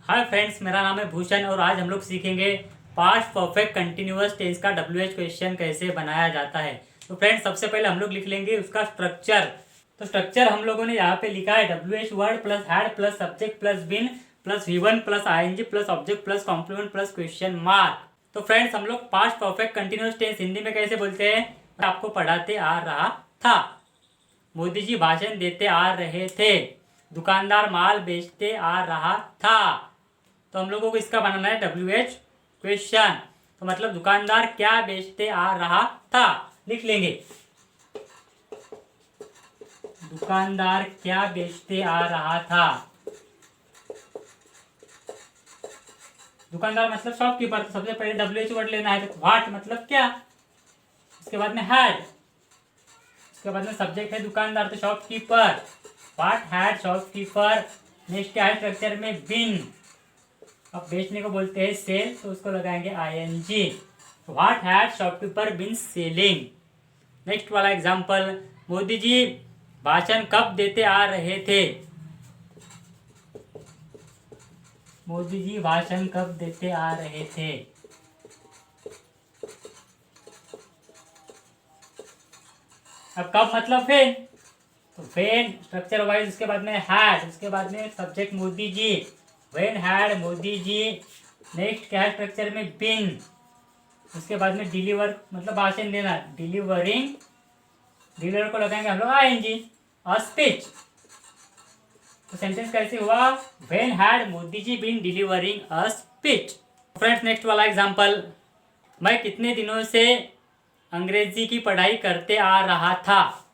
Hi friends, मेरा नाम है भूषण और आज हम लोग सीखेंगे पास्ट परफेक्ट कंटिन्यूअस टेंस का WH क्वेश्चन कैसे बनाया जाता है। तो फ्रेंड्स, सबसे पहले हम लोग लिख लेंगे उसका स्ट्रक्चर। तो स्ट्रक्चर हम लोगों ने यहाँ पे लिखा है WH word plus had plus subject plus been plus V1 plus ING plus object plus complement plus question mark. तो फ्रेंड्स, हम लोग past perfect continuous tense Hindi में कैसे बोलते हैं, आपको पढ़ाते आ रहा था। मोदी जी भाषण देते आ रहे थे। दुकानदार माल बेचते आ रहा था। तो हम लोगों को इसका बनाना है WH क्वेश्चन। तो मतलब दुकानदार क्या बेचते आ रहा था, लिख लेंगे। दुकानदार क्या बेचते आ रहा था। दुकानदार मतलब शॉपकीपर। तो सबसे पहले WH वर्ड लेना है। तो व्हाट मतलब क्या, उसके बाद में हैड, उसके बाद में सब्जेक्ट है दुकानदार तो shopkeeper. What had shopkeeper. Next क्या है स्ट्रक्चर में, बिन। अब बेचने को बोलते हैं सेल, तो उसको लगाएंगे ING। What had shopkeeper been selling. Next वाला एग्जांपल, मोदी जी भाषण कब देते आ रहे थे। मोदी जी भाषण कब देते आ रहे थे। अब कब मतलब वेन, तो वेन स्ट्रक्चर वाइज, उसके बाद में हैड, उसके बाद में subject Modi ji, when had Modi ji. Next क्या है स्ट्रक्चर में, बिन, उसके बाद में डिलीवर मतलब भाषण देना, डिलीवरिंग। डिलीवर को लगाएंगे हम लोग ING, अ स्पीच। तो सेंटेंस कैसे हुआ, when had Modi ji been delivering a speech. Friends, next वाला एग्जांपल, मैं कितने दिनों से अंग्रेजी की पढ़ाई करते आ रहा था।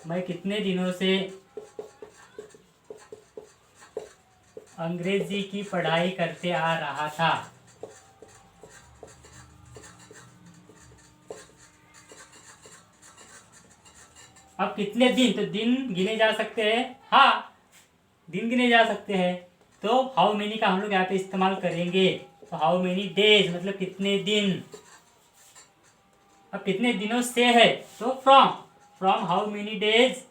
मैं कितने दिनों से अंग्रेजी की पढ़ाई करते आ रहा था। अब कितने दिन, तो दिन गिने जा सकते हैं। हाँ, दिन गिने जा सकते हैं। तो हाउ मेनी का हम लोग यहाँ पे इस्तेमाल करेंगे। तो हाउ मेनी डेज मतलब कितने दिन। अब कितने दिनों से है, तो from, from how many days.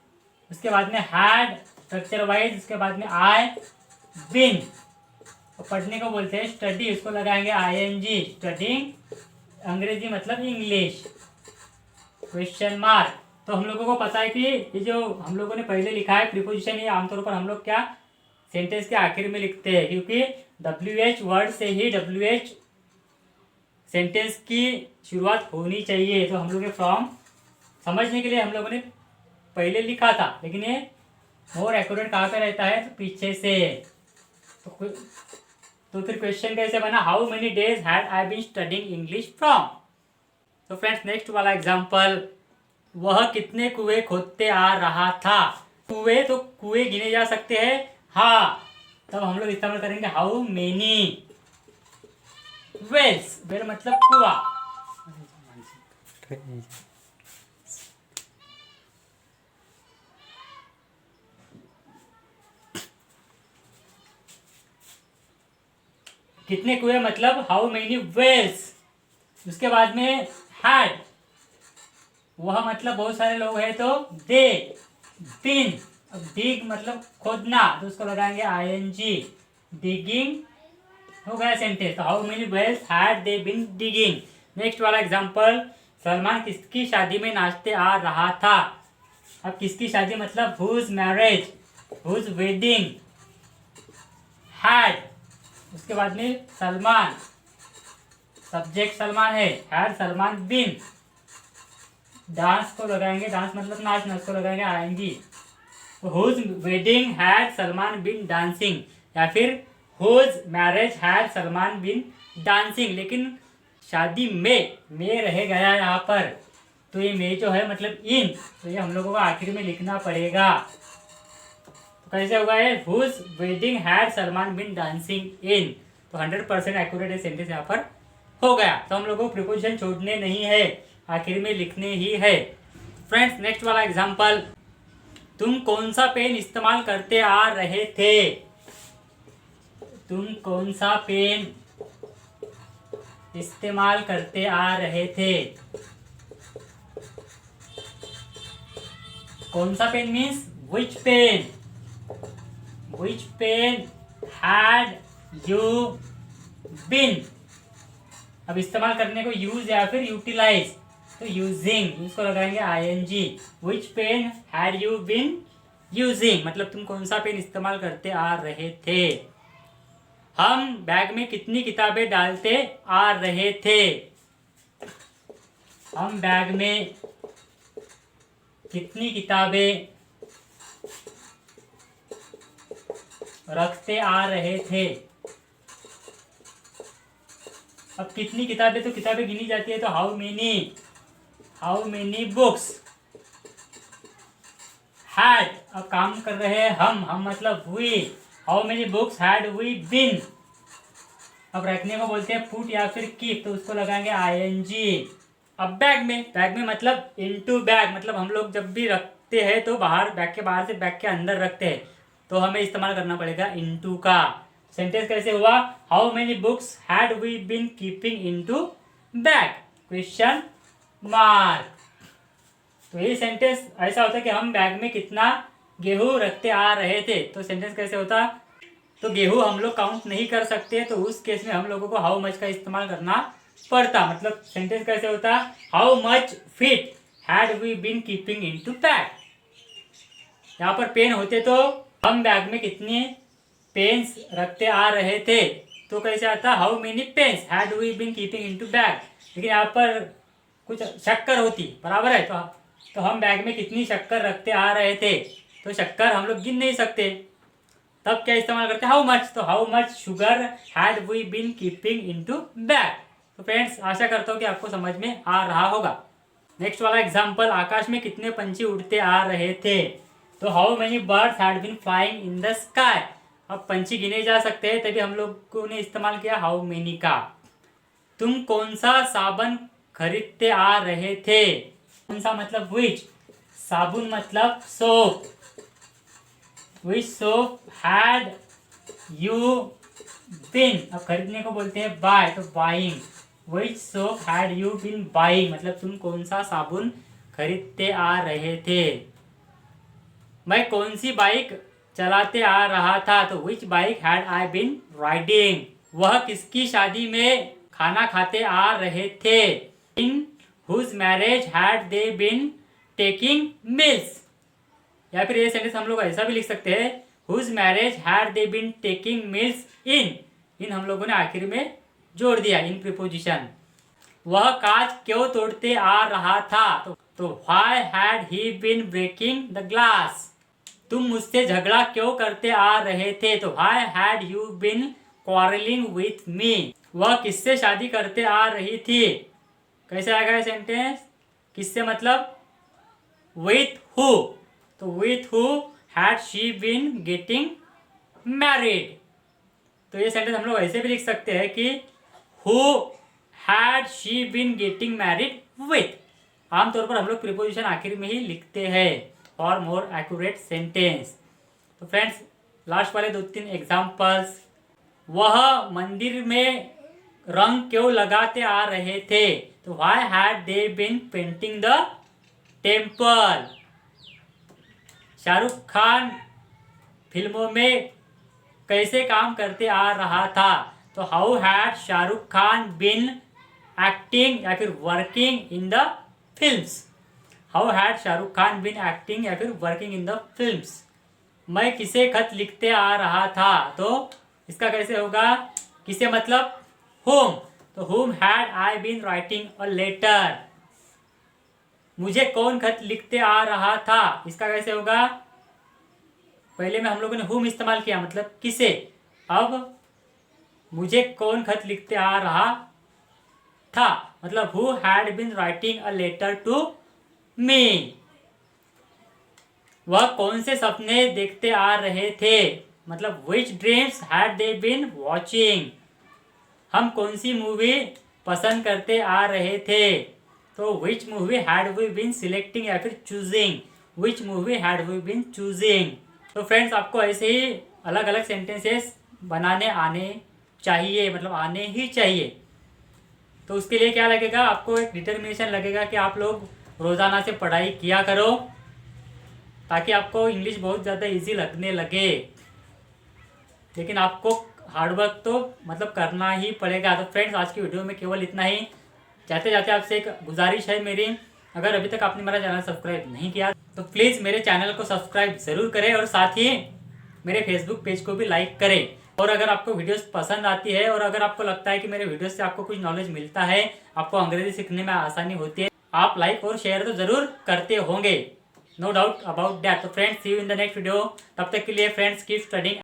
उसके बाद में हैड स्ट्रक्चर वाइज, उसके बाद में आई बिन। तो पढ़ने को बोलते हैं स्टडी, उसको लगाएंगे ING, स्टडिंग अंग्रेजी मतलब इंग्लिश, क्वेश्चन मार्क। तो हम लोगों को पता है कि ये जो हम लोगों ने पहले लिखा है प्रीपोजिशन, ये आमतौर पर हम लोग क्या सेंटेंस के आखिर में लिखते हैं, क्योंकि WH वर्ड से ही WH सेंटेंस की शुरुआत होनी चाहिए। तो हम लोग फ्रॉम समझने के लिए हम लोगों ने पहले लिखा था, लेकिन ये मोर एक्यूरेट कहाँ पे रहता है, तो पीछे से। तो फिर क्वेश्चन कैसे बना, how many days had I been studying English from. तो फ्रेंड्स, नेक्स्ट वाला एग्जांपल, वह कितने कुएं खोदते आ रहा था। कुएं, तो कुएं गिने जा सकते हैं। हाँ, तब हम लोग इस्तेमाल करेंगे हाउ मेनी वेल्स। वेल मतलब कुआ। कितने कुएं मतलब हाउ मेनी वेल्स। उसके बाद में हैड, वह मतलब बहुत सारे लोग हैं तो दे। बिन, अब डिग मतलब खोदना, तो उसको लगाएंगे ING, डिगिंग। हो गया सेंटेंस। तो how many wells had they been digging. Next वाला एग्जांपल, सलमान किसकी शादी में नाचते आ रहा था। अब किसकी शादी मतलब whose marriage, whose wedding, had, उसके बाद में सलमान, सब्जेक्ट सलमान है, हैड सलमान बिन। डांस को लगाएंगे, डांस मतलब नाचना, उसको लगाएंगे ING। Whose wedding had Salman been dancing, या फिर whose marriage had Salman been dancing. लेकिन शादी में रह गया यहाँ पर, तो ये में जो है मतलब इन, तो ये हम लोगों को आखिर में लिखना पड़ेगा। तो कैसे होगा ये, whose wedding had Salman been dancing in. तो 100% एक्यूरेट सेंटेंस यहाँ पर हो गया। तो हम लोगों को प्रीपोजिशन छोड़ने नहीं है, आखिर में लिखने ही है। फ्रेंड्स, नेक्स्ट वाला एग्जांपल, तुम कौन सा पेन इस्तेमाल करते आ रहे थे। तुम कौन सा पेन इस्तेमाल करते आ रहे थे। कौन सा pen means which pen, which pen had you been. अब इस्तेमाल करने को यूज या फिर यूटिलाइज, तो यूजिंग, उसको लगाएंगे ING. Which pen had you been using, मतलब तुम कौन सा पेन इस्तेमाल करते आ रहे थे। हम बैग में कितनी किताबें डालते आ रहे थे। हम बैग में कितनी किताबें रखते आ रहे थे। अब कितनी किताबें, तो किताबें गिनी जाती है, तो हाउ मेनी बुक्स हैड। अब काम कर रहे हैं हम मतलब we. How many books had we been. अब रखने को बोलते हैं पुट या फिर कीप, तो उसको लगाएंगे आईएनजी। अब बैग में मतलब इनटू बैग, मतलब हम लोग जब भी रखते हैं तो बाहर, बैग के बाहर से बैग के अंदर रखते हैं, तो हमें इस्तेमाल करना पड़ेगा इनटू का। सेंटेंस कैसे हुआ, how many books had we been keeping into bag, question mark. तो ये सेंटेंस ऐसा होता है कि हम बैग में कितना गेहूं रखते आ रहे थे। तो सेंटेंस कैसे होता, तो गेहूं हम लोग काउंट नहीं कर सकते, तो उस केस में हम लोगों को हाउ मच का इस्तेमाल करना पड़ता। मतलब सेंटेंस कैसे होता, how much feet had we been keeping into bag. यहाँ पर पेन होते तो हम बैग में कितने पेन्स रखते आ रहे थे, तो कैसे आता, how many pens had we been keeping into bag. लेकिन यहाँ पर कुछ शक्कर होती, बराबर है, तो हम बैग में कितनी शक्कर रखते आ रहे थे, तो शक्कर हम लोग गिन नहीं सकते, तब क्या इस्तेमाल करते हैं, हाउ मच। तो how much sugar had we been keeping into bag. तो फ्रेंड्स, आशा करता हूँ कि आपको समझ में आ रहा होगा। नेक्स्ट वाला एग्जाम्पल, आकाश में कितने पंछी उड़ते आ रहे थे, तो how many birds had been flying in the sky. अब पंछी गिने जा सकते हैं, तभी हम लोगों ने इस्तेमाल किया हाउ मेनी का। तुम कौन सा साबुन खरीदते आ रहे थे, कौन सा मतलब विच, साबुन मतलब soap. Which soap had you been, अब खरीदने को बोलते हैं बाय, तो buying. Which soap had you been buying, मतलब तुम कौन सा साबुन खरीदते आ रहे थे। मैं कौन सी बाइक चलाते आ रहा था, तो which bike had I been riding. वह किसकी शादी में खाना खाते आ रहे थे, in whose marriage had they been taking meals. या फिर ये सेंटेंस हम लोग ऐसा भी लिख सकते हैं, whose marriage had they been taking meals in हम लोगों ने आखिर में जोड़ दिया, इन प्रीपोजिशन। वह कांच क्यों तोड़ते आ रहा था, तो why had he been breaking the glass. तुम मुझसे झगड़ा क्यों करते आ रहे थे, तो why had you been quarrelling with me. वह किससे शादी करते आ रही थी, कैसे आएगा सेंटेंस, किससे मतलब विथ हु, तो with who had she been getting married. तो ये सेंटेंस हम लोग ऐसे भी लिख सकते हैं कि who had she been getting married with. आमतौर पर हम लोग प्रीपोजिशन आखिर में ही लिखते हैं फॉर मोर एक्यूरेट सेंटेंस। तो फ्रेंड्स, लास्ट वाले 2-3 एग्जाम्पल्स, वह मंदिर में रंग क्यों लगाते आ रहे थे, तो why had they been painting the temple. Shahrukh Khan फिल्मों में कैसे काम करते आ रहा था, तो how had Shahrukh Khan been acting या फिर working in the films. How had Shahrukh Khan been acting या फिर वर्किंग इन द फिल्म्स। मैं किसे खत लिखते आ रहा था, तो इसका कैसे होगा, किसे मतलब whom, तो whom had I been writing a letter। मुझे कौन खत लिखते आ रहा था, इसका कैसे होगा, पहले में हम लोगों ने whom इस्तेमाल किया मतलब किसे, अब मुझे कौन खत लिखते आ रहा था मतलब who had been writing a letter to me। वह कौन से सपने देखते आ रहे थे, मतलब which dreams had they been watching। हम कौन सी मूवी पसंद करते आ रहे थे, तो which movie had we been selecting या फिर choosing, which movie had we been choosing। तो फ्रेंड्स, आपको ऐसे ही अलग अलग सेंटेंसेस बनाने आने चाहिए, मतलब आने ही चाहिए। तो उसके लिए क्या लगेगा, आपको एक डिटर्मिनेशन लगेगा कि आप लोग रोज़ाना से पढ़ाई किया करो, ताकि आपको इंग्लिश बहुत ज़्यादा इजी लगने लगे। लेकिन आपको हार्डवर्क तो मतलब करना ही पड़ेगा। तो फ्रेंड्स आज की वीडियो में केवल इतना ही। जाते जाते आपसे एक गुजारिश है मेरी, अगर अभी तक आपने मेरा चैनल सब्सक्राइब नहीं किया तो प्लीज़ मेरे चैनल को सब्सक्राइब ज़रूर करें और साथ ही मेरे फेसबुक पेज को भी लाइक करें। और अगर आपको वीडियोस पसंद आती है और अगर आपको लगता है कि मेरे वीडियोस से आपको कुछ नॉलेज मिलता है, आपको अंग्रेजी सीखने में आसानी होती है, आप लाइक और शेयर तो ज़रूर करते होंगे, नो डाउट अबाउट दैट। तो friends see you in the next video. तब तक के लिए फ्रेंड्स कीप स्टडिंग।